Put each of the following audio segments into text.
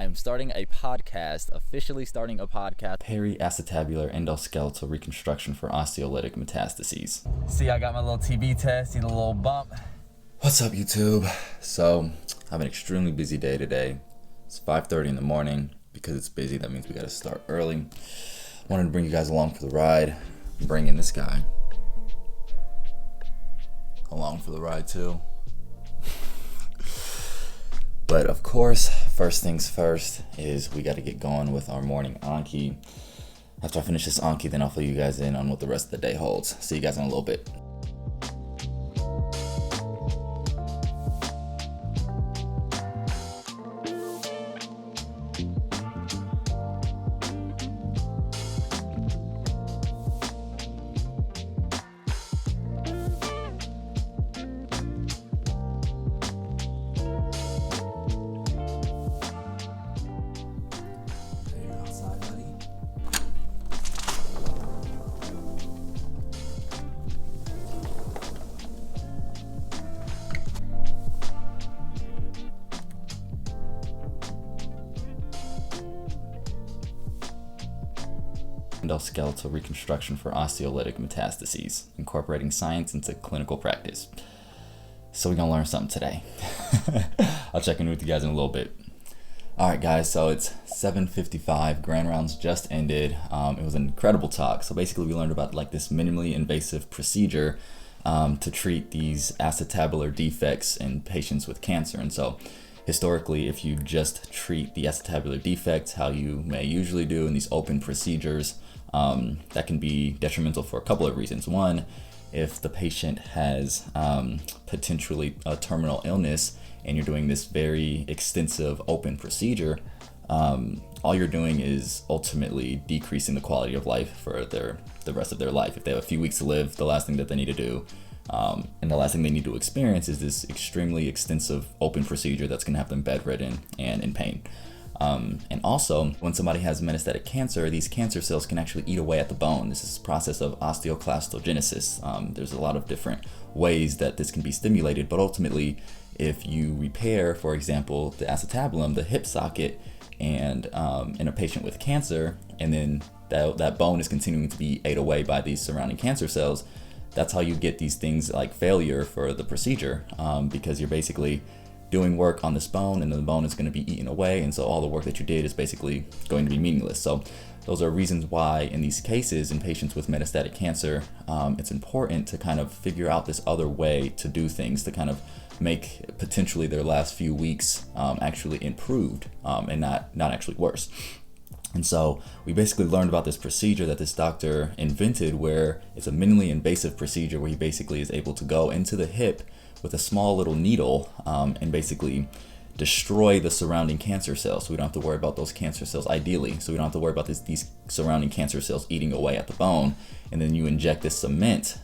I am starting a podcast, officially starting a podcast. Periacetabular endoskeletal reconstruction for osteolytic metastases. See, I got my little TB test, see the little bump. What's up, YouTube? So, I have an extremely busy day today. It's 5:30 in the morning. Because it's busy, that means we gotta start early. Wanted to bring you guys along for the ride. I'm bringing this guy along for the ride too. But of course, first things first is we got to get going with our morning Anki. After I finish this Anki, then I'll fill you guys in on what the rest of the day holds. See you guys in a little bit. Endoskeletal reconstruction for osteolytic metastases, incorporating science into clinical practice. So we're gonna learn something today. I'll check in with you guys in a little bit. Alright guys, so it's 7:55, grand rounds just ended. It was an incredible talk. So basically we learned about like this minimally invasive procedure to treat these acetabular defects in patients with cancer. And so historically, if you just treat the acetabular defects how you may usually do in these open procedures, that can be detrimental for a couple of reasons. One, if the patient has potentially a terminal illness and you're doing this very extensive open procedure, all you're doing is ultimately decreasing the quality of life for the rest of their life. If they have a few weeks to live, the last thing that they need to do and the last thing they need to experience is this extremely extensive open procedure that's going to have them bedridden and in pain. And also, when somebody has metastatic cancer, these cancer cells can actually eat away at the bone. This is a process of osteoclastogenesis. There's a lot of different ways that this can be stimulated, but ultimately, if you repair, for example, the acetabulum, the hip socket, and in a patient with cancer, and then that bone is continuing to be ate away by these surrounding cancer cells, that's how you get these things like failure for the procedure, because you're basically doing work on this bone and then the bone is going to be eaten away, and so all the work that you did is basically going to be meaningless. So those are reasons why in these cases in patients with metastatic cancer, it's important to kind of figure out this other way to do things to kind of make potentially their last few weeks actually improved and not actually worse. And so we basically learned about this procedure that this doctor invented, where it's a minimally invasive procedure where he basically is able to go into the hip with a small little needle and basically destroy the surrounding cancer cells. So we don't have to worry about those cancer cells ideally. So we don't have to worry about these surrounding cancer cells eating away at the bone. And then you inject this cement,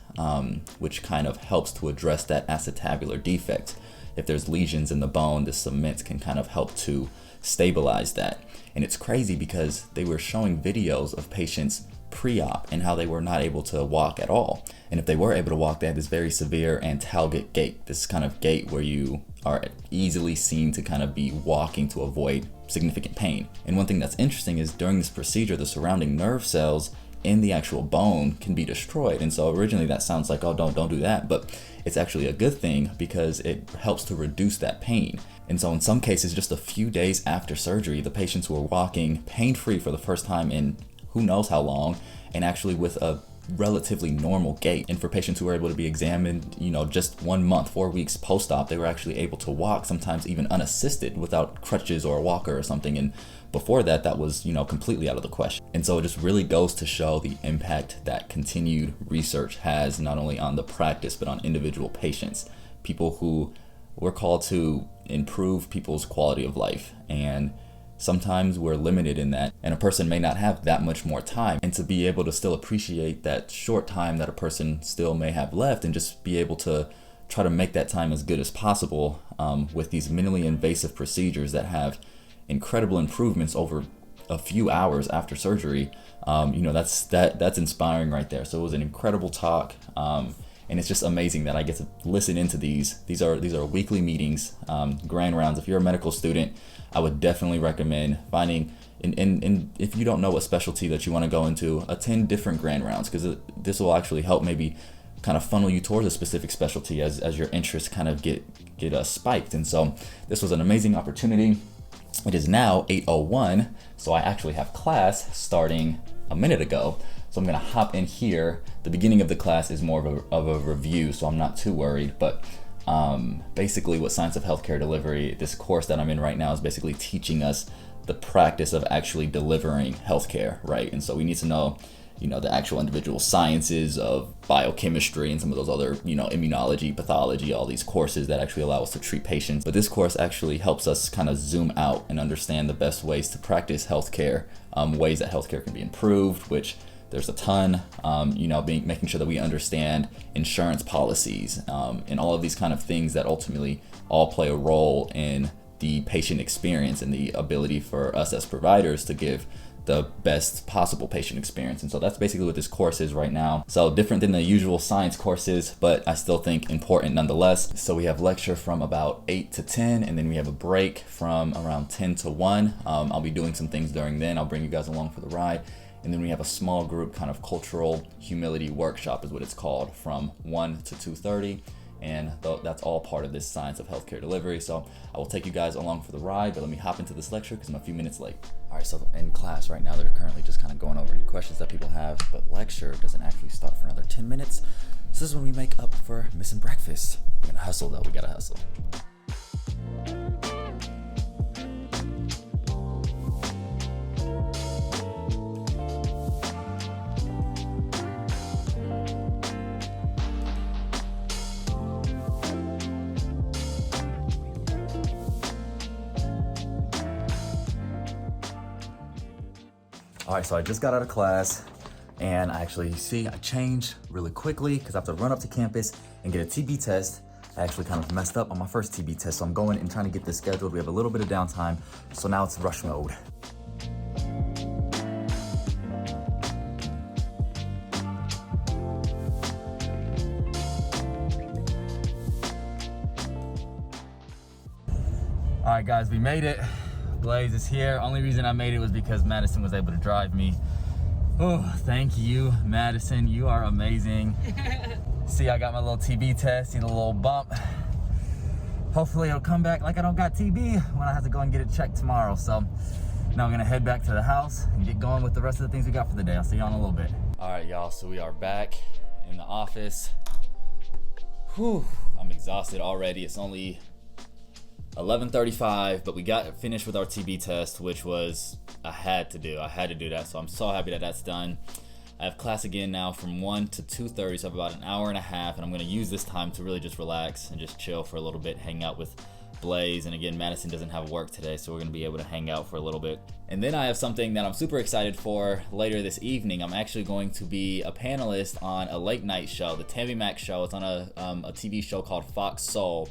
which kind of helps to address that acetabular defect. If there's lesions in the bone, the cement can kind of help to stabilize that. And it's crazy because they were showing videos of patients pre-op and how they were not able to walk at all. And if they were able to walk, they had this very severe antalgic gait, this kind of gait where you are easily seen to kind of be walking to avoid significant pain. And one thing that's interesting is during this procedure, the surrounding nerve cells in the actual bone can be destroyed. And so originally that sounds like, oh, don't do that, but it's actually a good thing because it helps to reduce that pain. And so in some cases, just a few days after surgery, the patients were walking pain-free for the first time in who knows how long, and actually with a relatively normal gait. And for patients who were able to be examined, just 1 month, 4 weeks post-op, they were actually able to walk, sometimes even unassisted without crutches or a walker or something. And before that, that was, completely out of the question. And so it just really goes to show the impact that continued research has not only on the practice, but on individual patients, people who we're called to improve people's quality of life. And sometimes we're limited in that, and a person may not have that much more time. And to be able to still appreciate that short time that a person still may have left and just be able to try to make that time as good as possible with these minimally invasive procedures that have incredible improvements over a few hours after surgery, that's inspiring right there. So it was an incredible talk. and it's just amazing that I get to listen into these. These are weekly meetings, grand rounds. If you're a medical student, I would definitely recommend finding, and if you don't know what specialty that you want to go into, attend different grand rounds, because this will actually help maybe kind of funnel you towards a specific specialty as your interests kind of get spiked. And so this was an amazing opportunity. It is now 8:01, so I actually have class starting a minute ago. So I'm gonna hop in here. The beginning of the class is more of a review, so I'm not too worried. But basically what Science of Healthcare Delivery, this course that I'm in right now, is basically teaching us the practice of actually delivering healthcare, right? And so we need to know, the actual individual sciences of biochemistry and some of those other, immunology, pathology, all these courses that actually allow us to treat patients. But this course actually helps us kind of zoom out and understand the best ways to practice healthcare, ways that healthcare can be improved, which there's a ton, making sure that we understand insurance policies, and all of these kind of things that ultimately all play a role in the patient experience and the ability for us as providers to give the best possible patient experience. And so that's basically what this course is right now. So different than the usual science courses, but I still think important nonetheless. So we have lecture from about 8 to 10, and then we have a break from around 10 to 1. I'll be doing some things during then. I'll bring you guys along for the ride. And then we have a small group kind of cultural humility workshop is what it's called, from 1 to 2:30. And that's all part of this Science of Healthcare Delivery. So I will take you guys along for the ride, but let me hop into this lecture because I'm a few minutes late. All right, so in class right now, they're currently just kind of going over any questions that people have, but lecture doesn't actually start for another 10 minutes. So this is when we make up for missing breakfast. We're gonna hustle though, we gotta hustle. All right, so I just got out of class, and I changed really quickly because I have to run up to campus and get a TB test. I actually kind of messed up on my first TB test, so I'm going and trying to get this scheduled. We have a little bit of downtime, so now it's rush mode. All right, guys, we made it. Blaze is here. Only reason I made it was because Madison was able to drive me. Oh, thank you, Madison. You are amazing. See, I got my little TB test, see the little bump. Hopefully it'll come back like I don't got TB when I have to go and get it checked tomorrow. So now I'm gonna head back to the house and get going with the rest of the things we got for the day. I'll see y'all in a little bit. All right, y'all, so we are back in the office. Whew, I'm exhausted already. It's only 11:35, but we got finished with our TB test, which was I had to do that, so I'm so happy that that's done. I have class again now from 1 to 2:30, so I have about an hour and a half, and I'm going to use this time to really just relax and just chill for a little bit, hang out with Blaze. And again, Madison doesn't have work today, so we're going to be able to hang out for a little bit. And then I have something that I'm super excited for later this evening. I'm actually going to be a panelist on a late night show, the Tammy Mack Show. It's on a TV show called Fox Soul.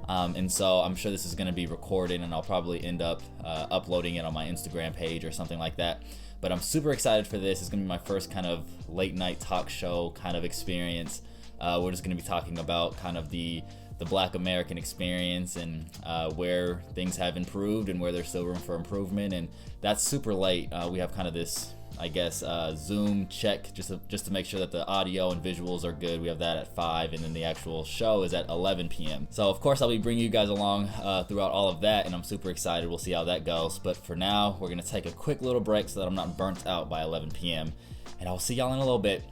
And so I'm sure this is going to be recorded, and I'll probably end up uploading it on my Instagram page or something like that. But I'm super excited for this. It's going to be my first kind of late night talk show kind of experience. We're just going to be talking about kind of the Black American experience and where things have improved and where there's still room for improvement. And that's super late. We have kind of this, I guess, Zoom check just to make sure that the audio and visuals are good. We have that at 5, and then the actual show is at 11 p.m. So of course I'll be bringing you guys along throughout all of that, and I'm super excited. We'll see how that goes. But for now, we're gonna take a quick little break so that I'm not burnt out by 11 p.m. And I'll see y'all in a little bit.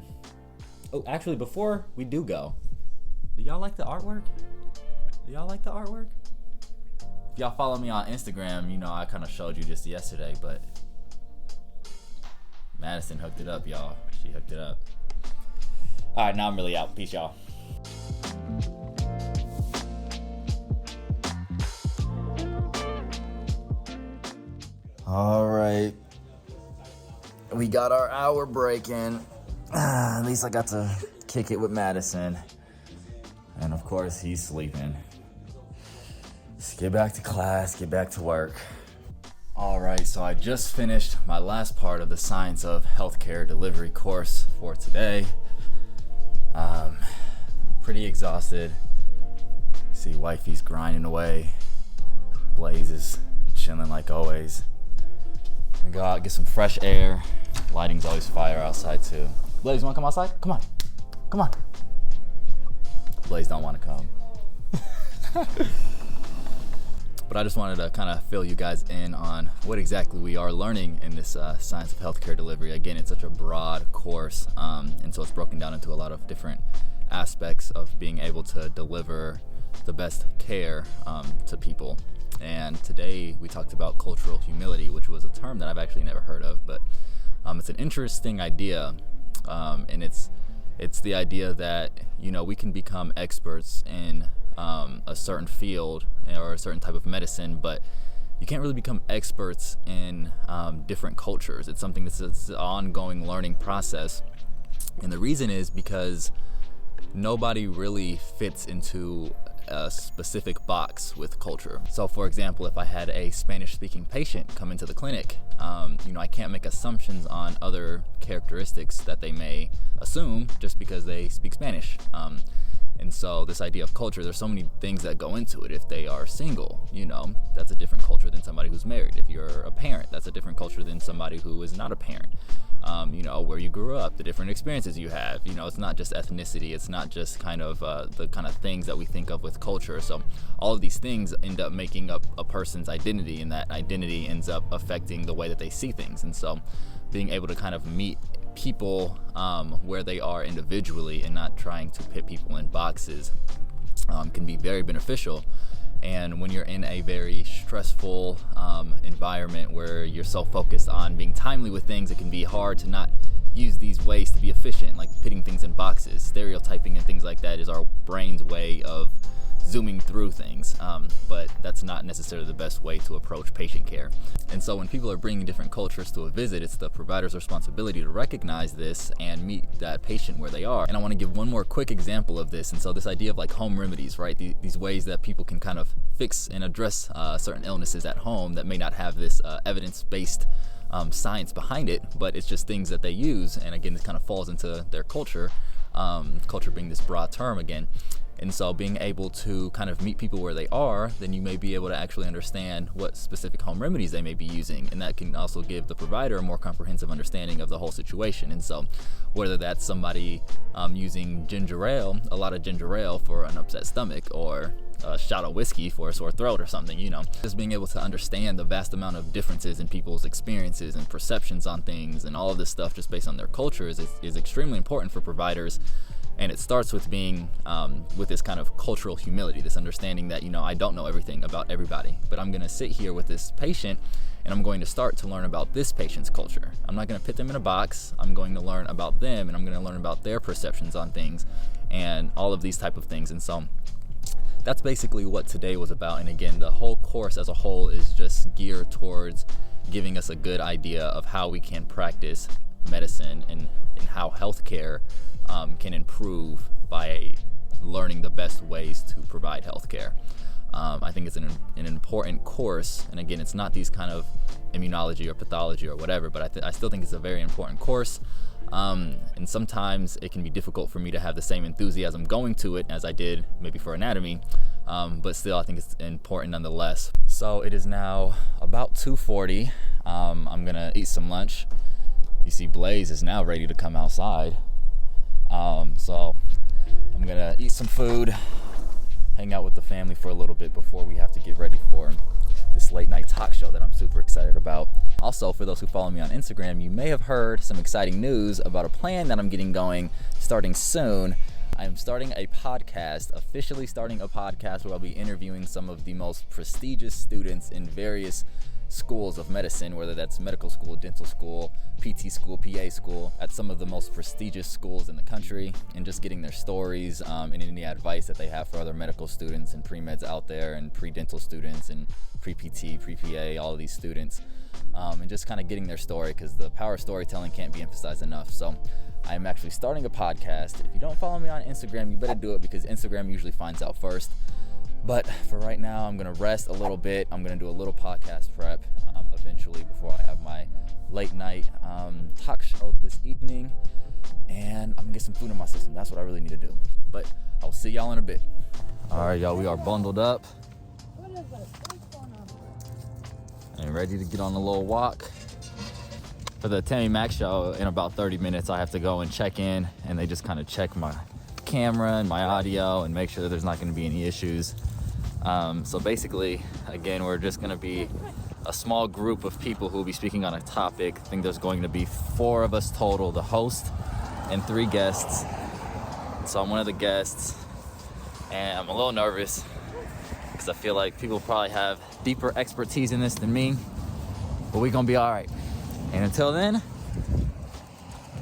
Oh, actually, before we do go, do y'all like the artwork? Do y'all like the artwork? If y'all follow me on Instagram, you know I kind of showed you just yesterday, but Madison hooked it up, y'all. She hooked it up. All right, now I'm really out. Peace, y'all. All right. We got our hour break in. At least I got to kick it with Madison. And of course, he's sleeping. Let's get back to class, get back to work. All right, so I just finished my last part of the Science of Healthcare Delivery course for today. pretty exhausted. See wifey's grinding away. Blaze is chilling like always. I go out, get some fresh air. Lighting's always fire outside too. Blaze, you wanna come outside? Come on. Come on. Blaze don't wanna come. But I just wanted to kind of fill you guys in on what exactly we are learning in this science of healthcare delivery. Again, it's such a broad course, and so it's broken down into a lot of different aspects of being able to deliver the best care to people. And today we talked about cultural humility, which was a term that I've actually never heard of, but it's an interesting idea, and it's the idea that, you know, we can become experts in a certain field or a certain type of medicine, but you can't really become experts in different cultures. It's something that's an ongoing learning process, and the reason is because nobody really fits into a specific box with culture. So for example, if I had a Spanish-speaking patient come into the clinic, I can't make assumptions on other characteristics that they may assume just because they speak Spanish. And so this idea of culture, there's so many things that go into it. If they are single, that's a different culture than somebody who's married. If you're a parent, that's a different culture than somebody who is not a parent. Where you grew up, the different experiences you have. It's not just ethnicity. It's not just kind of the kind of things that we think of with culture. So all of these things end up making up a person's identity, and that identity ends up affecting the way that they see things. And so being able to kind of meet people where they are individually and not trying to put people in boxes can be very beneficial. And when you're in a very stressful environment where you're so focused on being timely with things, it can be hard to not use these ways to be efficient, like putting things in boxes. Stereotyping and things like that is our brain's way of zooming through things, but that's not necessarily the best way to approach patient care. And so when people are bringing different cultures to a visit, it's the provider's responsibility to recognize this and meet that patient where they are. And I want to give one more quick example of this. And so this idea of like home remedies, right? These ways that people can kind of fix and address certain illnesses at home that may not have this evidence-based science behind it, but it's just things that they use. And again, this kind of falls into their culture, culture being this broad term again. And so being able to kind of meet people where they are, then you may be able to actually understand what specific home remedies they may be using. And that can also give the provider a more comprehensive understanding of the whole situation. And so whether that's somebody using ginger ale, a lot of ginger ale for an upset stomach, or a shot of whiskey for a sore throat or something, just being able to understand the vast amount of differences in people's experiences and perceptions on things and all of this stuff just based on their cultures is extremely important for providers. And it starts with being with this kind of cultural humility, this understanding that, I don't know everything about everybody, but I'm going to sit here with this patient and I'm going to start to learn about this patient's culture. I'm not going to put them in a box. I'm going to learn about them, and I'm going to learn about their perceptions on things and all of these type of things. And so that's basically what today was about. And again, the whole course as a whole is just geared towards giving us a good idea of how we can practice medicine and how healthcare can improve by learning the best ways to provide healthcare. I think it's an important course, and again, it's not these kind of immunology or pathology or whatever, but I still think it's a very important course. And sometimes it can be difficult for me to have the same enthusiasm going to it as I did maybe for anatomy, but still I think it's important nonetheless. So it is now about 2:40. I'm gonna eat some lunch. You see Blaze is now ready to come outside. So I'm gonna eat some food, hang out with the family for a little bit before we have to get ready for this late night talk show that I'm super excited about. Also, for those who follow me on Instagram, you may have heard some exciting news about a plan that I'm getting going starting soon. I am starting a podcast, officially starting a podcast where I'll be interviewing some of the most prestigious students in various schools of medicine, whether that's medical school, dental school, PT school, PA school, at some of the most prestigious schools in the country, and just getting their stories and any advice that they have for other medical students and pre-meds out there, and pre-dental students and pre-PT, pre-PA, all of these students, and just kind of getting their story, because the power of storytelling can't be emphasized enough. So I'm actually starting a podcast. If you don't follow me on Instagram, you better do it, because Instagram usually finds out first. But for right now, I'm going to rest a little bit. I'm going to do a little podcast prep eventually before I have my late night talk show this evening. And I'm going to get some food in my system. That's what I really need to do. But I'll see y'all in a bit. All right, y'all, we are bundled up and ready to get on a little walk. For the Tammy Mac show, in about 30 minutes, I have to go and check in, and they just kind of check my camera and my audio and make sure that there's not going to be any issues. So basically, again, we're just going to be a small group of people who will be speaking on a topic. I think there's going to be 4 of us total, the host and 3 guests. So I'm one of the guests, and I'm a little nervous because I feel like people probably have deeper expertise in this than me, but we're gonna be all right. And until then,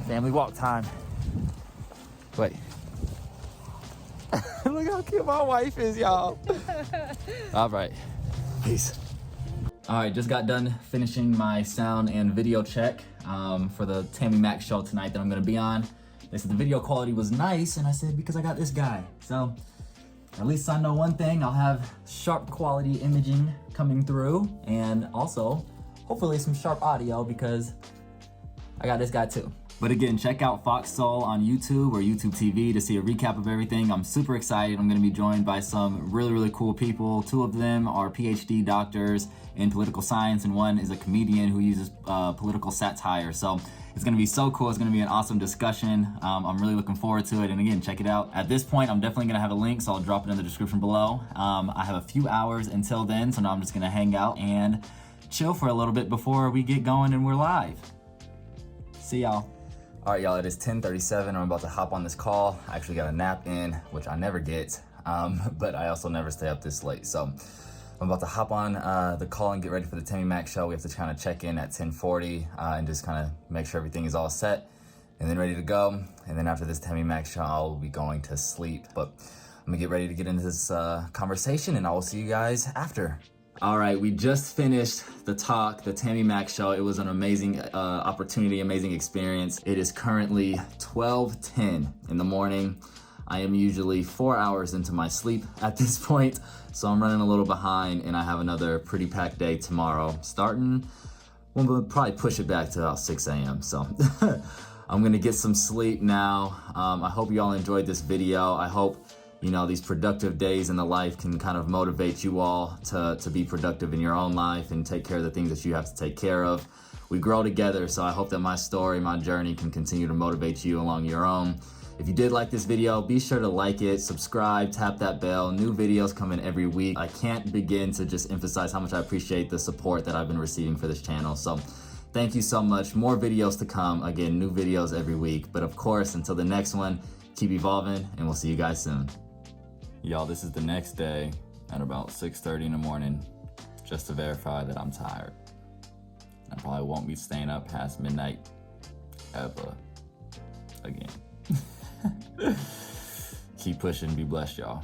family walk time. Wait. Look how cute my wife is, y'all. All right, peace. All right, just got done finishing my sound and video check for the Tammy Mac show tonight that I'm gonna be on. They said the video quality was nice, and I said, because I got this guy. So at least I know one thing, I'll have sharp quality imaging coming through, and also hopefully some sharp audio because I got this guy too. But again, check out Fox Soul on YouTube or YouTube TV to see a recap of everything. I'm super excited. I'm gonna be joined by some really cool people. 2 of them are PhD doctors in political science, and 1 is a comedian who uses political satire. So it's gonna be so cool. It's gonna be an awesome discussion. I'm really looking forward to it. And again, check it out. At this point, I'm definitely gonna have a link, so I'll drop it in the description below. I have a few hours until then, so now I'm just gonna hang out and chill for a little bit before we get going and we're live. See y'all. All right, y'all, it is 10:37. I'm about to hop on this call. I actually got a nap in, which I never get, but I also never stay up this late. So I'm about to hop on the call and get ready for the Tammy Mac show. We have to kind of check in at 10:40 and just kind of make sure everything is all set and then ready to go. And then after this Tammy Mac show, I'll be going to sleep. But I'm gonna get ready to get into this conversation, and I will see you guys after. All right, we just finished the talk, the Tammy Mac show. It was an amazing opportunity, amazing experience. It is currently 12:10 in the morning. I am usually 4 hours into my sleep at this point, so I'm running a little behind, and I have another pretty packed day tomorrow. We'll probably push it back to about 6 a.m. So I'm gonna get some sleep now. I hope you all enjoyed this video. I hope these productive days in the life can kind of motivate you all to be productive in your own life and take care of the things that you have to take care of. We grow together, so I hope that my story, my journey can continue to motivate you along your own. If you did like this video, be sure to like it, subscribe, tap that bell. New videos come in every week. I can't begin to just emphasize how much I appreciate the support that I've been receiving for this channel. So thank you so much. More videos to come. Again, new videos every week. But of course, until the next one, keep evolving, and we'll see you guys soon. Y'all, this is the next day at about 6:30 in the morning, just to verify that I'm tired. I probably won't be staying up past midnight ever again. Keep pushing, be blessed, y'all.